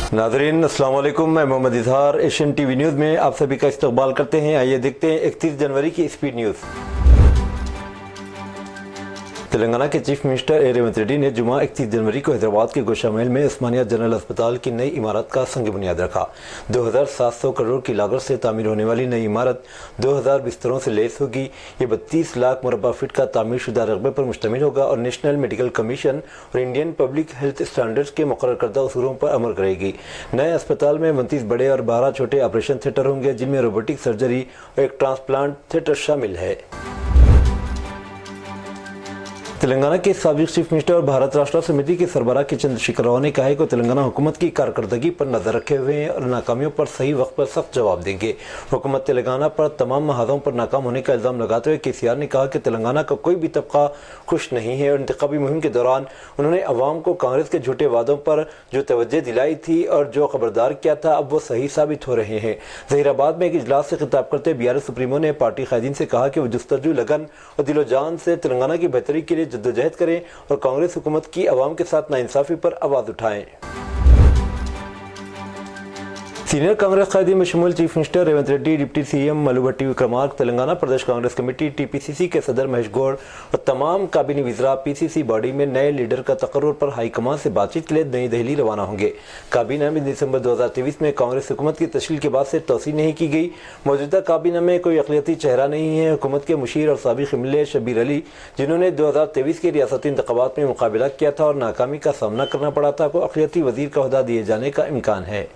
नाज़रीन अस्सलाम वालेकुम, मैं Mohammad Izhar Asian TV news में आप सभी का इस्तकबाल करते हैं। आइए देखते हैं 31 जनवरी की स्पीड न्यूज़। तेलंगाना के chief minister A Revanth Reddy ने जुमा 31 जनवरी को हैदराबाद के गोशा महल में उस्मानिया जनरल अस्पताल की नई इमारत का संग बुनियाद रखा। 2700 करोड़ की लागत से तामीर होने वाली नई इमारत 2000 बिस्तरों से लैस होगी। ये 32 लाख मुरब्बा फीट का तामीर शुदा रकबे पर मुश्तमिल होगा और नेशनल मेडिकल कमीशन और इंडियन पब्लिक हेल्थ स्टैंडर्ड्स के मुकर्रर करदा उसूलों पर अमल करेगी। नए अस्पताल में 29 बड़े और 12 छोटे ऑपरेशन थिएटर होंगे, जिनमें रोबोटिक सर्जरी और एक ट्रांसप्लांट थिएटर शामिल है। तेलंगाना के साबिक चीफ मिनिस्टर और भारत राष्ट्र समिति के सरबराह के चंद्रशेखर राव ने कहा है कि तेलंगाना हुकूमत की कारकर्दगी पर नजर रखे हुए हैं और नाकामियों पर सही वक्त पर सख्त जवाब देंगे। हुकूमत तेलंगाना पर तमाम महाजों पर नाकाम होने का इल्जाम लगाते हुए केसीआर ने कहा कि तेलंगाना का कोई भी तबका खुश नहीं है और इंतखाबी मुहिम के दौरान उन्होंने अवाम को कांग्रेस के झूठे वादों पर जो तवज्जो दिलाई थी और जो खबरदार किया था, अब वो सही साबित हो रहे हैं। जहीराबाद में एक इजलास से खिताब करते बीआरएस सुप्रीमो ने पार्टी कायदीन से कहा कि वो जुस्तजू लगन और दिलो जान से तेलंगाना की बेहतरी के लिए जद्दोजहद करें और कांग्रेस हुकूमत की अवाम के साथ नाइंसाफी पर आवाज उठाएं। सीनियर कांग्रेस कायदीन में शमूल chief minister Revanth Reddy, deputy CM Mallu Bhatti Vikramarka, Telangana Pradesh Congress committee TPCC के सदर महेश गौड़ और तमाम काबीनी वज़रा पीसीसी बॉडी में नए लीडर का तकर्रुर पर हाईकमान से बातचीत के लिए नई दिल्ली रवाना होंगे। काबीना में दिसंबर 2023 में कांग्रेस हुकूमत की तश्कील के बाद से तोसी नहीं की गई। मौजूदा काबीना में कोई अक़लियती चेहरा नहीं है। हुकूमत के मुशीर और साबिक़ एमएलए शब्बीर अली, जिन्होंने 2023 के रियासती इंतखाबात में मुकाबला किया था और नाकामी का सामना करना पड़ा था, को अक़लियती वज़ीर का ओहदा दिए जाने का इम्कान है।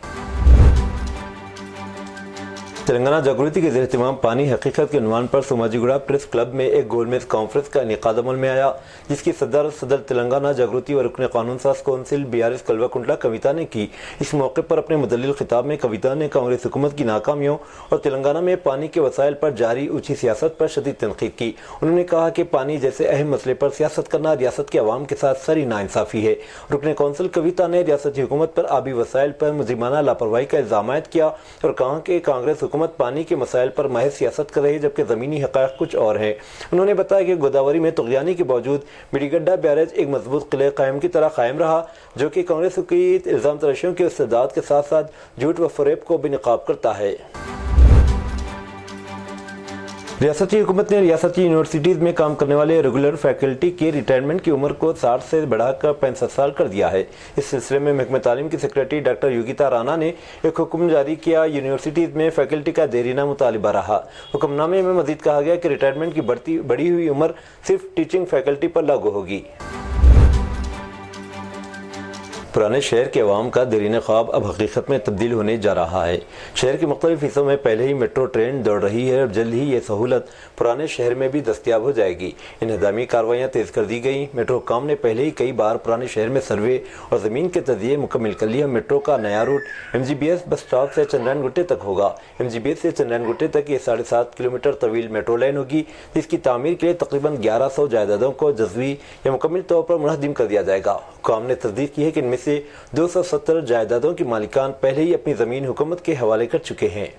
तेलंगाना जागृति के ज़ेर एहतमाम पानी हकीकत के उन्वान पर सोमाजीगुड़ा प्रेस क्लब में एक गोलमेज कॉन्फ्रेंस का इनेकाद अमल में आया, जिसकी सदर तेलंगाना जागृति और रुकन कानून साज कौंसिल बीआरएस कल्वाकुंटला कविता ने की। इस मौके पर अपने मुदल्लिल खिताब में कविता ने कांग्रेस हुकूमत की नाकामियों और तेलंगाना में पानी के वसाइल पर जारी ऊंची सियासत पर शदीद तनकीद की। उन्होंने कहा कि पानी जैसे अहम मसले पर सियासत करना रियासत के अवाम के साथ सरी नाइंसाफ़ी है। रुकन कौंसिल कविता ने रियासती हुकूमत पर आबी वसाइल पर मुजरिमाना लापरवाही का इल्ज़ाम किया और कहा कि कांग्रेस हुकूमत पानी के मसाइल पर महज सियासत कर रही है, जबकि ज़मीनी हक़ाइक़ कुछ और है। उन्होंने बताया कि गोदावरी में तुग़यानी के बावजूद मिडीगड्डा बैरेज एक मजबूत किले कायम की तरह कायम रहा, जो कि कांग्रेस की इल्ज़ाम तराशियों के इस्तेदाद के साथ साथ झूठ व फ़रेब को भी निकाब करता है। रियासती हुकूमत ने रियासती यूनिवर्सिटीज़ में काम करने वाले रेगुलर फैकल्टी की रिटायरमेंट की उम्र को 60 से बढ़ाकर 65 साल कर दिया है। इस सिलसिले में महकमा तालीम की सेक्रेटरी डॉक्टर योगिता राणा ने एक हुक्म जारी किया। यूनिवर्सिटीज़ में फैकल्टी का देरीना मुतालिबा रहा। हुक्मनामे में मजीद कहा गया कि रिटायरमेंट की बढ़ी हुई उम्र सिर्फ टीचिंग फैकल्टी पर लागू होगी। पुराने शहर के अवाम का देरीन ख्वाब अब हकीकत में तब्दील होने जा रहा है। शहर के मुख्तलिफ हिस्सों में पहले ही मेट्रो ट्रेन दौड़ रही है और जल्द ही ये सहूलत पुराने शहर में भी दस्तियाब हो जाएगी। इन्हदामी कार्रवाइयाँ तेज़ कर दी गई। मेट्रो काम ने पहले ही कई बार पुराने शहर में सर्वे और ज़मीन के तजिए मुकम्मल कर लिया। मेट्रो का नया रूट MGBS बस स्टॉप से चंद्रायन गुट्टे तक होगा। MGBS से चंद्रायन गुट्टे तक ये 7.5 किलोमीटर तवील मेट्रो लाइन होगी, जिसकी तामीर के लिए तकरीबन 1100 जायदादों को जज़वी या मुकम्मल तौर पर मुनहदिम कर दिया जाएगा। हुक्काम ने तस्दीक की है कि इनमें से 270 जायदादों की मालिकान पहले ही अपनी ज़मीन हुकूमत के हवाले कर चुके हैं।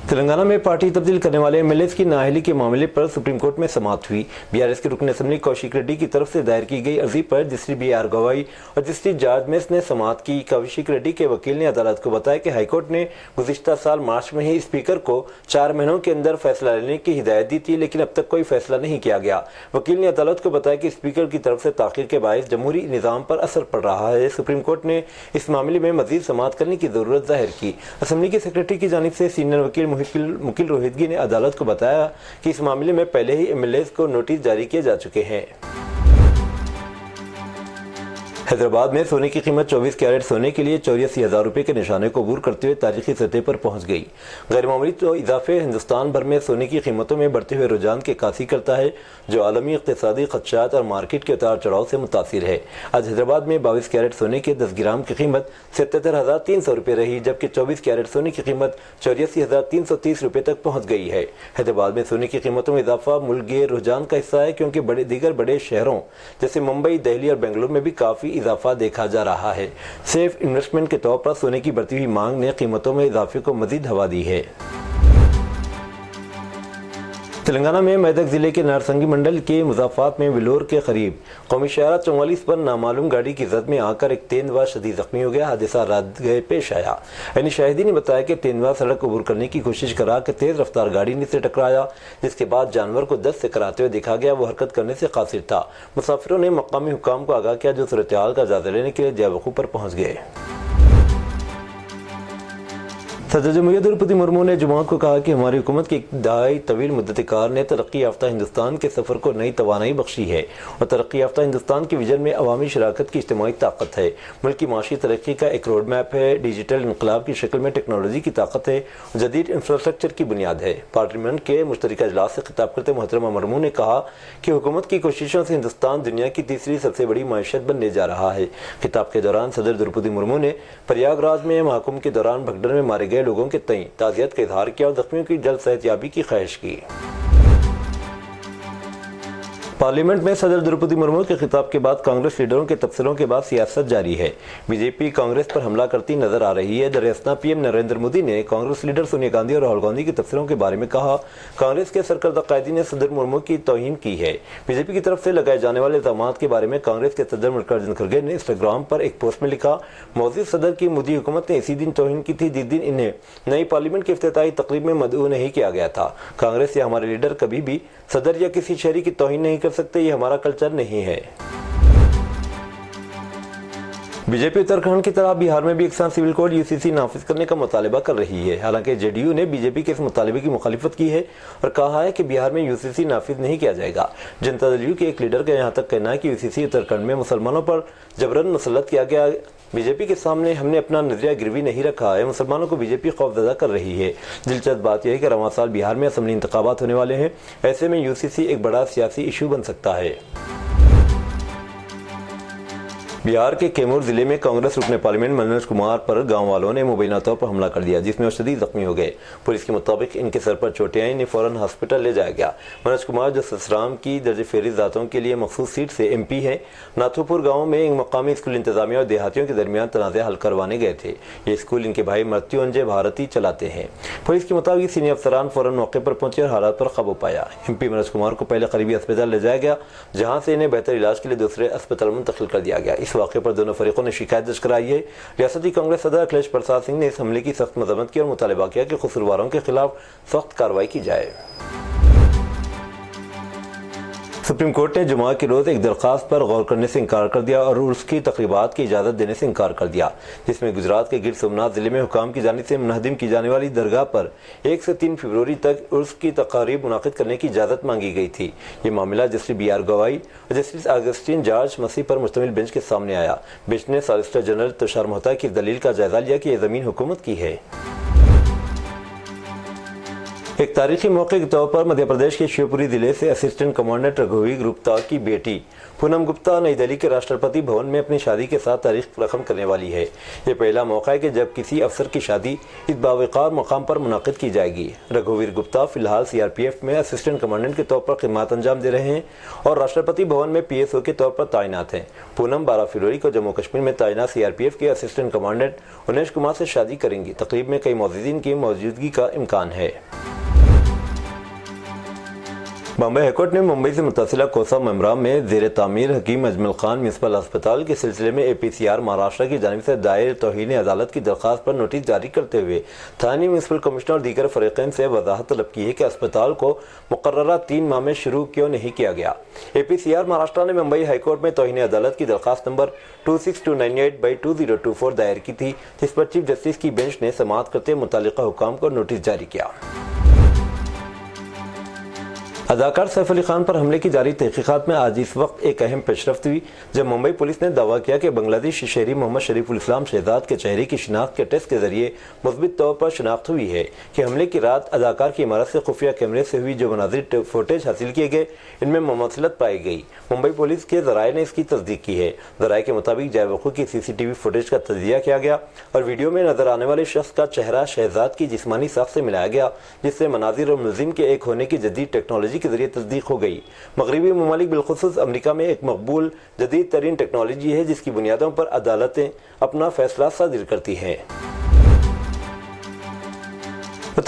तेलंगाना में पार्टी तब्दील करने वाले एमएलएस की नाअहली के मामले पर सुप्रीम कोर्ट में समाअत हुई। बीआरएस के रुकन असम्बली कौशिक रेड्डी की तरफ से दायर की गई अर्जी पर जस्टिस BR गवाई और जस्टिस जॉर्ज मेस ने समाअत की। कौशिक रेड्डी के वकील ने अदालत को बताया कि हाईकोर्ट ने गुज़िश्ता साल मार्च में ही स्पीकर को 4 महीनों के अंदर फैसला लेने की हिदायत दी थी, लेकिन अब तक कोई फैसला नहीं किया गया। वकील ने अदालत को बताया कि स्पीकर की तरफ से ताख़ीर के बायस जमहूरी निज़ाम पर असर पड़ रहा है। सुप्रीम कोर्ट ने इस मामले में मज़ीद समाअत करने की ज़रूरत ज़ाहिर की। असम्बली की सेक्रेटरी की जानिब से सीनियर वकील मुकिल रोहितगी ने अदालत को बताया कि इस मामले में पहले ही एमएलएस को नोटिस जारी किए जा चुके हैं। हैदराबाद में सोने की कीमत 24 कैरेट सोने के लिए 84,000 रुपये के निशाने को अबूर करते हुए तारीखी सतह पर पहुंच गई। गैर मामूली तो इजाफे हिंदुस्तान भर में सोने की कीमतों में बढ़ते हुए रुझान की अक्कासी करता है, जो आलमी इक़्तिसादी खदशात और मार्केट के उतार चढ़ाव से मुतासिर है। आज हैदराबाद में 22 कैरेट सोने के 10 ग्राम की कीमत 77,300 रुपये रही, जबकि 24 कैरेट सोने की कीमत 84,330 रुपये तक पहुँच गई है। हैदराबाद में सोने की कीमतों में इजाफा मुल्क के रुझान का हिस्सा है, क्योंकि दीगर बड़े शहरों जैसे मुंबई, दिल्ली और बेंगलुरु में भी काफ़ी इजाफा देखा जा रहा है। सेफ इन्वेस्टमेंट के तौर पर सोने की बढ़ती हुई मांग ने कीमतों में इजाफे को मजीद हवा दी है। تلنگانہ میں میدک ضلع کے نارسنگی منڈل کے مضافات میں ولور کے قریب قومی شاہراہ 44 پر نامعلوم گاڑی کی زد میں آ کر ایک تیندوا شدید زخمی ہو گیا۔ حادثہ رات گئے پیش آیا۔ یعنی شاہدین نے بتایا کہ تیندوا سڑک عبور کرنے کی کوشش کرا کہ تیز رفتار گاڑی سے ٹکرایا، جس کے بعد جانور کو دست سے کراتے ہوئے دیکھا گیا۔ وہ حرکت کرنے سے قاصر تھا۔ مسافروں نے مقامی حکام کو آگاہ کیا، جو صورتحال کا جائزہ لینے کے لیے جے وقوع پر پہنچ گئے۔ صدر جمہوریہ درپتی مرمو نے جمعہ کو کہا کہ ہماری حکومت کی ابتدائی طویل مدت کار نے ترقی یافتہ ہندوستان کے سفر کو نئی توانائی بخشی ہے اور ترقی یافتہ ہندوستان کی ویژن میں عوامی شراکت کی اجتماعی طاقت ہے۔ ملک کی معاشی ترقی کا ایک روڈ میپ ہے، ڈیجیٹل انقلاب کی شکل میں ٹیکنالوجی کی طاقت ہے، جدید انفراسٹرکچر کی بنیاد ہے۔ پارلیمنٹ کے مشترکہ اجلاس سے خطاب کرتے محترمہ مرمو نے کہا کہ حکومت کی کوششوں سے ہندوستان دنیا کی تیسری سب سے بڑی معیشت بننے جا رہا ہے۔ خطاب کے دوران صدر درپتی مرمو نے پریاگ راج میں محاکم کے دوران بھگدڑ میں مارے گئے لوگوں کے تئیں تعزیت کا اظہار کیا اور زخمیوں کی جلد صحت یابی کی خواہش کی۔ پارلیمنٹ میں صدر درپتی مرمو کے خطاب کے بعد کانگریس لیڈروں کے تبصروں کے بعد سیاست جاری ہے۔ بی جے پی کانگریس پر حملہ کرتی نظر آ رہی ہے۔ دراصل پی ایم نریندر مودی نے کانگریس لیڈر سونیا گاندھی اور راہل گاندھی کے تبصروں کے بارے میں کہا، کانگریس کے سرکردہ قائدین نے صدر مرمو کی توہین کی ہے۔ بی جے پی کی طرف سے لگائے جانے والے الزامات کے بارے میں کانگریس کے صدر ملکاراجن کھڑگے نے انسٹاگرام پر ایک پوسٹ میں لکھا، موجود صدر کی مودی حکومت نے اسی دن توہین کی تھی جس دن انہیں نئی پارلیمنٹ کی افتتاحی تقریب میں مدعو نہیں کیا گیا تھا۔ کانگریس یا ہمارے لیڈر کبھی بھی صدر یا کسی شہری کی توہین نہیں کر سکتے، یہ ہمارا کلچر نہیں ہے۔ بی جے پی اتراکھنڈ کی طرح بہار میں بھی یکساں سول کوڈ UCC نافذ کرنے کا مطالبہ کر رہی ہے۔ حالانکہ JDU نے بی جے پی کے اس مطالبے کی مخالفت کی ہے اور کہا ہے کہ بہار میں UCC نافذ نہیں کیا جائے گا۔ جنتا دل یو کے ایک لیڈر کا یہاں تک کہنا ہے کہ UCC اتراکھنڈ میں مسلمانوں پر جبراً مسلط کیا گیا۔ بی جے پی کے سامنے ہم نے اپنا نظریہ گروی نہیں رکھا ہے، مسلمانوں کو بی جے پی خوفزدہ کر رہی ہے۔ دلچسپ بات یہ ہے کہ رواں سال بہار میں اسمبلی انتخابات ہونے والے ہیں، ایسے میں UCC ایک بڑا سیاسی ایشو بن سکتا ہے۔ بہار کے کیمور ضلع میں کانگریس رکن پارلیمنٹ منوج کمار پر گاؤں والوں نے مبینہ طور پر حملہ کر دیا، جس میں وہ شدید زخمی ہو گئے۔ پولیس کے مطابق ان کے سر پر چوٹیں آئیں، انہیں فوراً ہاسپٹل لے جایا گیا۔ منوج کمار جو سسرام کی درجہ فہرست ذاتوں کے لیے مخصوص سیٹ سے MP ہیں، ناتھو پور گاؤں میں ایک مقامی اسکول انتظامیہ اور دیہاتیوں کے درمیان تنازع حل کروانے گئے تھے۔ یہ اسکول ان کے بھائی مرتیونجے بھارتی چلاتے ہیں۔ پولیس کے مطابق سینئر افسران فوراً موقع پر پہنچے اور حالات پر قابو پایا۔ MP منوج کمار کو پہلے قریبی اسپتال لے جایا گیا، جہاں سے انہیں بہتر علاج کے لیے دوسرے اسپتال منتقل کر دیا گیا۔ اس واقعے پر دونوں فریقوں نے شکایت درج کرائی ہے۔ ریاستی کانگریس صدر اکھلیش پرساد سنگھ نے اس حملے کی سخت مذمت کی اور مطالبہ کیا کہ قصورواروں کے خلاف سخت کارروائی کی جائے۔ سپریم کورٹ نے جمعہ کے روز ایک درخواست پر غور کرنے سے انکار کر دیا اور عرس کی تقریبات کی اجازت دینے سے انکار کر دیا، جس میں گجرات کے گیر سومناتھ ضلع میں حکام کی جانب سے منہدم کی جانے والی درگاہ پر 1 سے 3 فروری تک عرس کی تقاریب منعقد کرنے کی اجازت مانگی گئی تھی۔ یہ معاملہ جسٹس BR گوائی اور جسٹس اگسٹین جارج مسیح پر مشتمل بینچ کے سامنے آیا۔ بینچ نے سالیسیٹر جنرل تشار مہتا کی دلیل کا جائزہ لیا کہ یہ زمین حکومت کی ہے۔ ایک تاریخی موقع کے طور پر مدھیہ پردیش کے شیوپوری ضلع سے اسسٹنٹ کمانڈنٹ رگھویر گپتا کی بیٹی پونم گپتا نئی دہلی کے راشٹرپتی بھون میں اپنی شادی کے ساتھ تاریخ رقم کرنے والی ہے۔ یہ پہلا موقع ہے کہ جب کسی افسر کی شادی اس باوقار مقام پر منعقد کی جائے گی۔ رگھویر گپتا فی الحال CRPF میں اسسٹنٹ کمانڈنٹ کے طور پر خدمات انجام دے رہے ہیں اور راشٹرپتی بھون میں PSO کے طور پر تعینات ہیں۔ پونم 12 فروری کو جموں کشمیر میں تعینات CRPF کے اسسٹنٹ کمانڈنٹ انیش کمار سے شادی کریں گی۔ تقریب میں کئی معززین کی موجودگی کا امکان ہے۔ بامبے ہائی کورٹ نے ممبئی سے متصلہ کوسا ممبرام میں زیر تعمیر حکیم اجمل خان میونسپل ہسپتال کے سلسلے میں APCR مہاراشٹر کی جانب سے دائر توہین عدالت کی درخواست پر نوٹس جاری کرتے ہوئے تھانی میونسپل کمشنر اور دیگر فریقین سے وضاحت طلب کی ہے کہ اسپتال کو مقررہ 3 ماہ میں شروع کیوں نہیں کیا گیا۔ APCR مہاراشٹر نے ممبئی ہائی کورٹ میں توہین عدالت کی درخواست نمبر 26298/2024 دائر کی تھی، جس پر چیف جسٹس کی بینچ نے سماعت کرتے متعلقہ حکام کو نوٹس جاری کیا۔ اداکار سیف علی خان پر حملے کی جاری تحقیقات میں آج اس وقت ایک اہم پیش رفت ہوئی، جب ممبئی پولیس نے دعویٰ کیا کہ بنگلہ دیشی شہری محمد شریف الاسلام شہزاد کے چہرے کی شناخت کے ٹیسٹ کے ذریعے مثبت طور پر شناخت ہوئی ہے کہ حملے کی رات اداکار کی عمارت سے خفیہ کیمرے سے ہوئی جو مناظر فوٹیج حاصل کیے گئے ان میں مماثلت پائی گئی۔ ممبئی پولیس کے ذرائع نے اس کی تصدیق کی ہے۔ ذرائع کے مطابق جائے وقوع کی CCTV فوٹیج کا تجزیہ کیا گیا اور ویڈیو میں نظر آنے والے شخص کا چہرہ شہزاد کی جسمانی ساخت سے ملایا گیا، جس سے مناظر اور ملزم کے ایک ہونے کی جدید ٹیکنالوجی کے ذریعے تصدیق ہو گئی۔ مغربی ممالک بالخصوص امریکہ میں ایک مقبول جدید ترین ٹیکنالوجی ہے جس کی بنیادوں پر عدالتیں اپنا فیصلہ صادر کرتی ہیں۔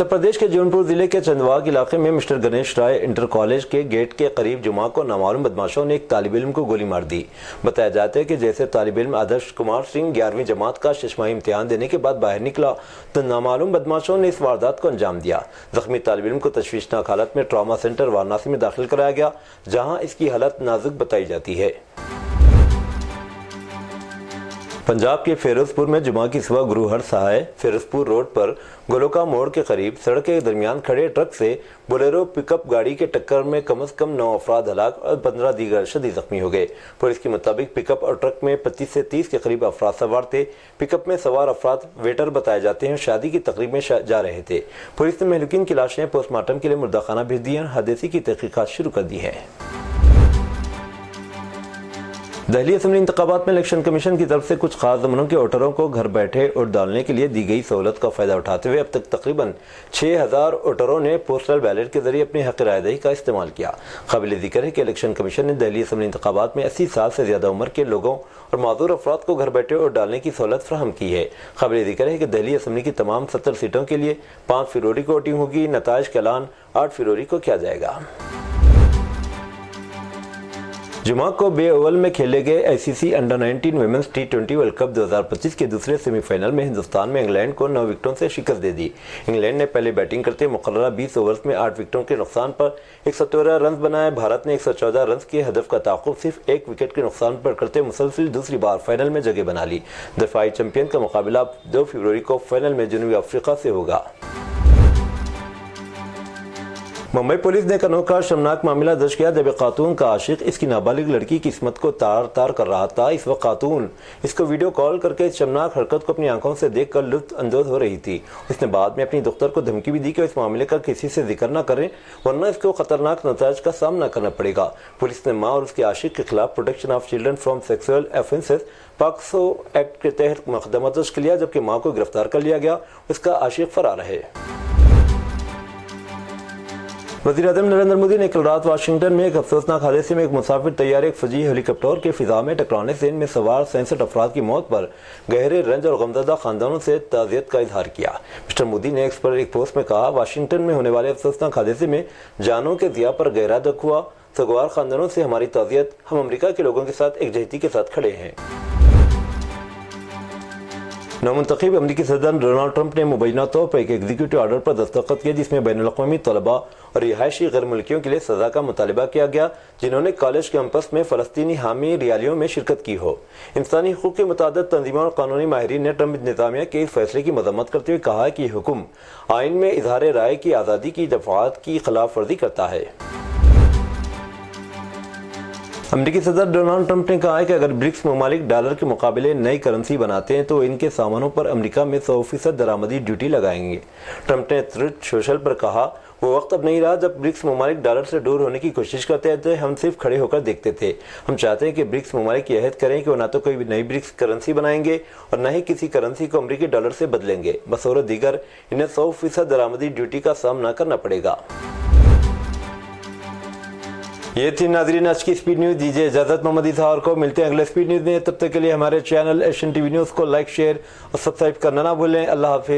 उत्तर प्रदेश के जौनपुर जिले के चंदवाग इलाके में मिस्टर गणेश राय इंटर कॉलेज के गेट के करीब जुमा को नामालूम बदमाशों ने एक तालिब इल्म को गोली मार दी। बताया जाता है कि जैसे तालिब इल्म आदर्श कुमार सिंह 11वीं जमात का शशमाही इम्तिहान देने के बाद बाहर निकला तो नामालूम बदमाशों ने इस वारदात को अंजाम दिया। जख्मी तालिब इल्म को तशवीशनाक हालत में ट्रॉमा सेंटर वाराणसी में दाखिल कराया गया, जहाँ इसकी हालत नाजुक बताई जाती है। पंजाब के फिरोजपुर में जुमा की सुबह गुरु हर सहाय फिरोजपुर रोड पर गोलोका मोड़ के करीब सड़क के दरमियान खड़े ट्रक से बोलेरो पिकअप गाड़ी के टक्कर में कम से कम 9 अफराद हलाक और 15 दीगर शदीद जख्मी हो गए। पुलिस के मुताबिक पिकअप और ट्रक में 25 से 30 के करीब अफराद सवार थे। पिकअप में सवार अफराद वेटर बताए जाते हैं, शादी की तकरीब में जा रहे थे। पुलिस ने महलूकिन की लाशें पोस्टमार्टम के लिए मुर्दाखाना भेज दी और हादसे की तहकीकात शुरू कर दी है। दिल्ली असेंबली इंतखाबात में इलेक्शन कमीशन की तरफ से कुछ खास ज़मानों के वोटरों को घर बैठे वोट डालने के लिए दी गई सहूलत का फ़ायदा उठाते हुए अब तक तकरीबन 6000 वोटरों ने पोस्टल बैलेट के जरिए अपनी हक़ रायदही का इस्तेमाल किया। काबिल ज़िक्र है कि इलेक्शन कमीशन ने दिल्ली असेंबली इंतखाबात में 80 साल से ज़्यादा उम्र के लोगों और माजूर अफराद को घर बैठे वोट डालने की सहूलत फराहम की है। काबिल ज़िक्र है कि दिल्ली असेंबली की तमाम 70 सीटों के लिए 5 फरवरी को वोटिंग होगी। नताइज का ऐलान 8 फरवरी को किया जाएगा। जुमा को बे ओवल में खेले गए ICC under 19 women's T20 world cup 2025 के दूसरे सेमीफाइनल में हिंदुस्तान में इंग्लैंड को 9 विकेटों से शिकस्त दे दी। इंग्लैंड ने पहले बैटिंग करते मुकर्ररा 20 ओवर्स में 8 विकेटों के नुकसान पर 113 रन बनाए। भारत ने 114 रन के हदफ का ताक़ुब सिर्फ 1 विकेट के नुकसान पर करते मुसलसिल दूसरी बार फाइनल में जगह बना ली। दफाई चैंपियन का मुकाबला 2 फरवरी को फाइनल में जनूबी अफ्रीका से होगा। मुंबई पुलिस ने एक अनोखा शर्मनाक मामला दर्ज किया जब एक खातून का आशिक इसकी नाबालिग लड़की की किस्मत को तार तार कर रहा था। इस वक्त खातून इसको वीडियो कॉल करके इस शर्मनाक हरकत को अपनी आंखों से देखकर लुत्फ अंदोज हो रही थी। उसने बाद में अपनी दुख्तर को धमकी भी दी कि इस मामले का किसी से जिक्र न करें वरना इसको खतरनाक नताइज का सामना करना पड़ेगा। पुलिस ने माँ और उसके आशिक के खिलाफ protection of children from sexual offences POCSO act के तहत मुकदमा दर्ज किया, जबकि माँ को गिरफ्तार कर लिया गया। उसका आशिक फरार है। वज़ीर-ए-आज़म नरेंद्र मोदी ने कल रात वाशिंगटन में एक अफसोसनाक हादसे में एक मुसाफिर तैयारे एक फौजी हेलीकॉप्टर के फिजा में टकराने से इनमें सवार 67 अफराद की मौत पर गहरे रंज और गमज़दा खानदानों से ताज़ियत का इजहार किया। मिस्टर मोदी ने एक्स पर एक पोस्ट में कहा, वाशिंगटन में होने वाले अफसोसनाक हादसे में जानों के ज़िया पर गहरा दुख हुआ। सगवार खानदानों से हमारी ताज़ियत। हम अमेरिका के लोगों के साथ एकजुटती के साथ खड़े हैं। नौमुंतखब अमरीकी सदर डोनाल्ड ट्रंप ने मुबैना तौर पर एक एग्जीक्यूटिव ऑर्डर पर दस्तखत किए जिसमें बैनुल-अक़वामी तलबा और रिहायशी गैर मुल्कियों के लिए सज़ा का मुतालबा किया गया जिन्होंने कॉलेज कैंपस में फ़लस्तीनी हामी रैलियों में शिरकत की हो। इंसानी हुकूक़ की मुतादिद तंजीमों और कानूनी माहिरीन ने ट्रंप इंतज़ामिया के इस फैसले की मज़म्मत करते हुए कहा है कि यह हुक्म आइन में इज़हार राय की आज़ादी की दफ़ात की खिलाफ वर्जी करता है। अमेरिकी सदर डोनाल्ड ट्रंप ने कहा है कि अगर ब्रिक्स ममालिक डॉलर के मुकाबले नई करेंसी बनाते हैं तो इनके सामानों पर अमेरिका में 100% दरामदी ड्यूटी लगाएंगे। ट्रंप ने ट्रुथ सोशल पर कहा, वो वक्त अब नहीं रहा जब ब्रिक्स ममालिक डॉलर से दूर होने की कोशिश करते थे। हम सिर्फ खड़े होकर देखते थे। हम चाहते हैं कि ब्रिक्स ममालिक यह अहद करें कि वो ना तो कोई नई ब्रिक्स करेंसी बनाएंगे और न ही किसी करेंसी को अमेरिकी डॉलर से बदलेंगे। बसौर दीगर इन्हें 100% दरामदी ड्यूटी का सामना करना पड़ेगा। ये थी नाज़रीन आज की स्पीड न्यूज़। दीजिए इजाज़त मोहम्मद इजहार को। मिलते हैं अगले स्पीड न्यूज़ में। तब तक के लिए हमारे चैनल एशियन टीवी न्यूज़ को लाइक, शेयर और सब्सक्राइब करना ना भूलें। अल्लाह हाफिज़।